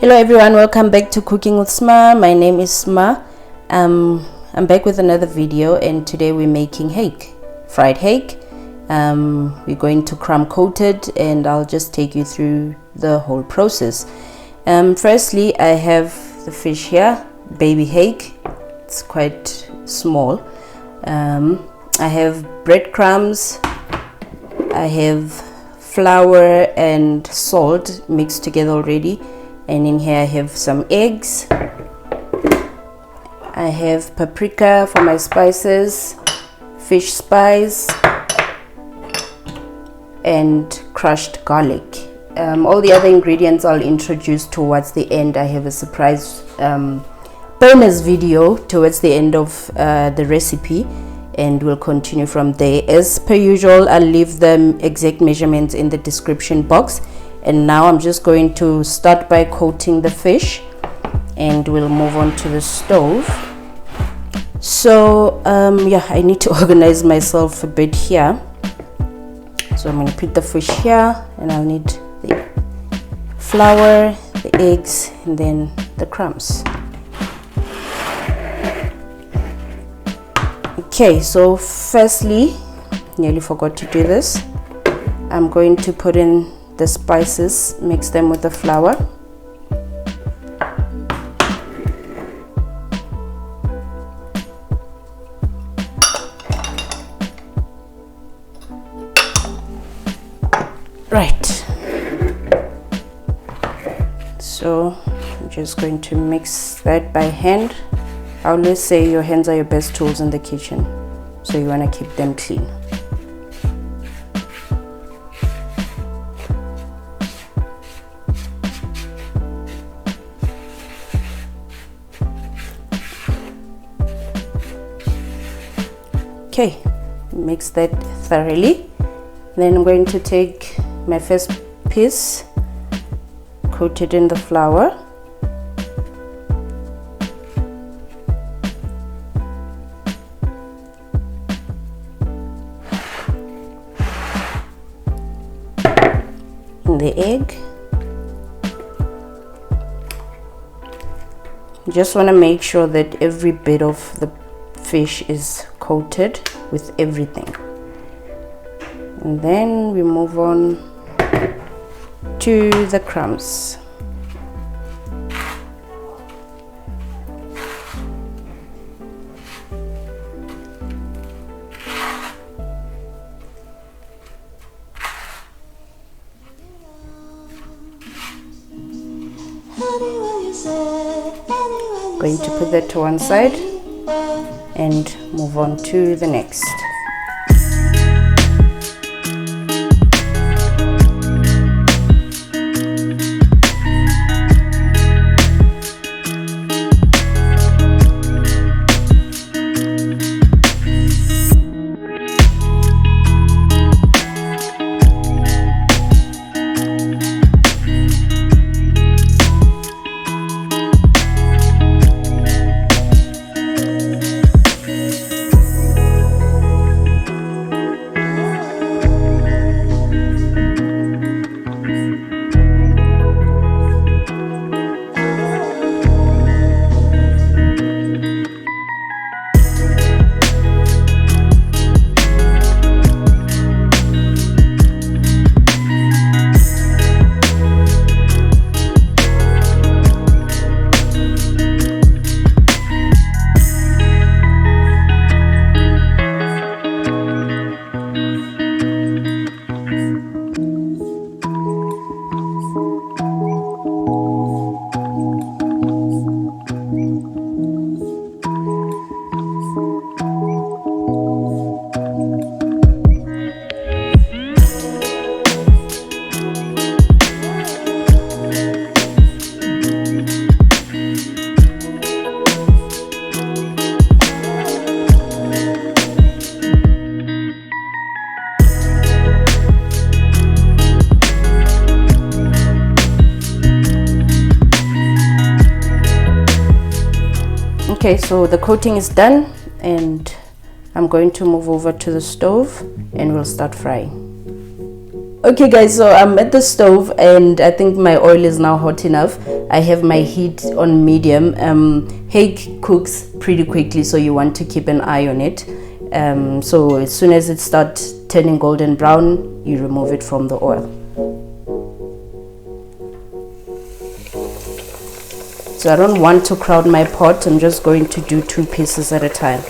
Hello everyone, welcome back to Cooking with Sma. My name is Sma. I'm back with another video, and today we're making hake, fried hake. We're going to crumb coat it, and I'll just take you through the whole process. Firstly, I have the fish here, baby hake. It's quite small. I have breadcrumbs, I have flour and salt mixed together already, and in here I have some eggs. I have paprika for my spices, fish spice, and crushed garlic. All the other ingredients I'll introduce towards the end. I have a surprise bonus video towards the end of the recipe, and we'll continue from there. As per usual, I'll leave the exact measurements in the description box. And now I'm just going to start by coating the fish, and we'll move on to the stove. So yeah, I need to organize myself a bit here. So I'm going to put the fish here, and I'll need the flour, the eggs, and then the crumbs. Okay, so firstly, nearly forgot to do this. I'm going to put in the spices, mix them with the flour. Right, so I'm just going to mix that by hand. I always say your hands are your best tools in the kitchen, so you want to keep them clean. Okay, mix that thoroughly. Then I'm going to take my first piece, coat it in the flour. And the egg. Just want to make sure that every bit of the fish is coated with everything, and then we move on to the crumbs. Going to put that to one side and move on to the next. Okay, so the coating is done, and I'm going to move over to the stove and we'll start frying. Okay guys, so I'm at the stove and I think my oil is now hot enough. I have my heat on medium. Hake cooks pretty quickly, so you want to keep an eye on it. So as soon as it starts turning golden brown, you remove it from the oil. So I don't want to crowd my pot. I'm just going to do 2 pieces at a time.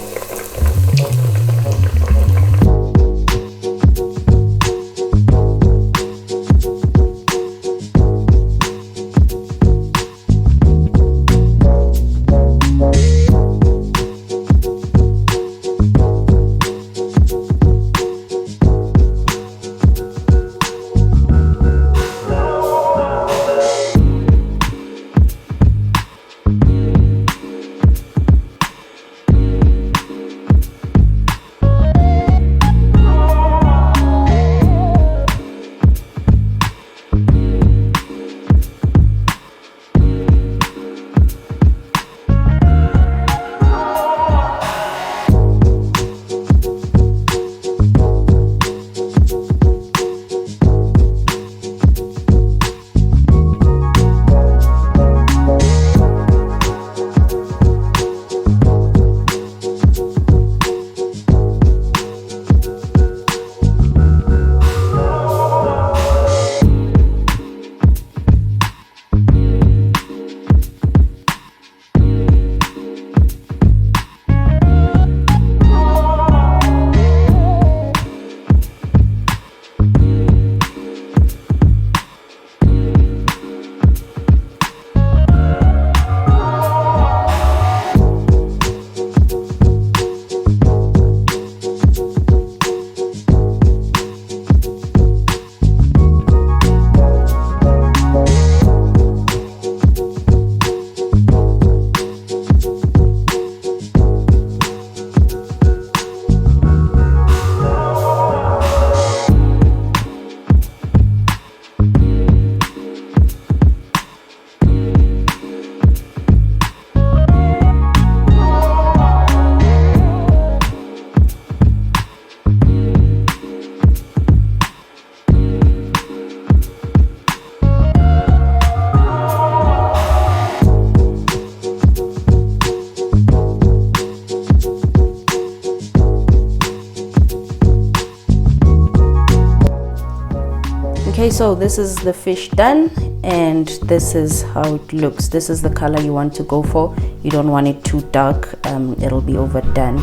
Okay, so this is the fish done, and this is how it looks. This is the color you want to go for. You don't want it too dark, it'll be overdone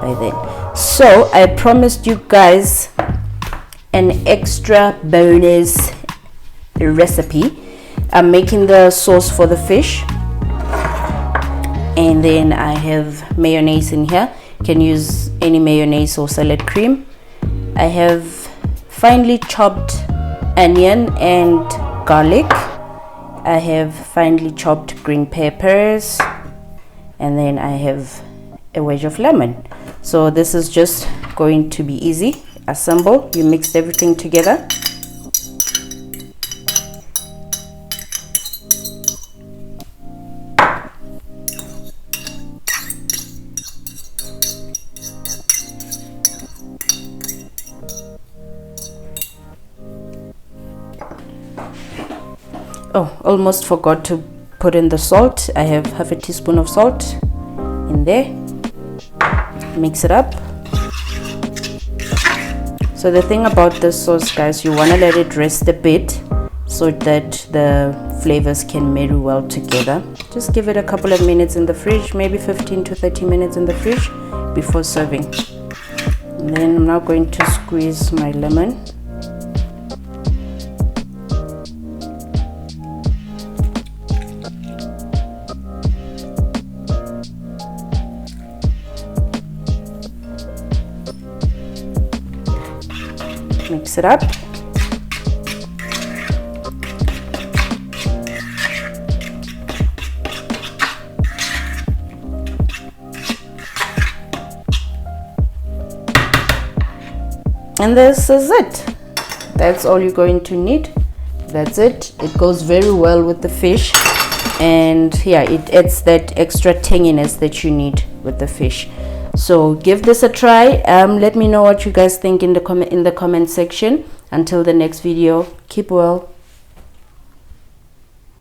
by then. So I promised you guys an extra bonus recipe. I'm making the sauce for the fish, and then I have mayonnaise in here. You can use any mayonnaise or salad cream. I have finely chopped onion and garlic. I have finely chopped green peppers, and then I have a wedge of lemon. So this is just going to be easy. Assemble, you mix everything together. Oh, almost forgot to put in the salt. I have half a teaspoon of salt in there. Mix it up. So the thing about this sauce, guys, you want to let it rest a bit so that the flavors can marry well together. Just give it a couple of minutes in the fridge, maybe 15 to 30 minutes in the fridge before serving. And then I'm now going to squeeze my lemon. Mix it up. And this is it. That's all you're going to need. That's it. It goes very well with the fish, and yeah, it adds that extra tanginess that you need with the fish. So give this a try. Let me know what you guys think in the comment section. Until the next video, keep well.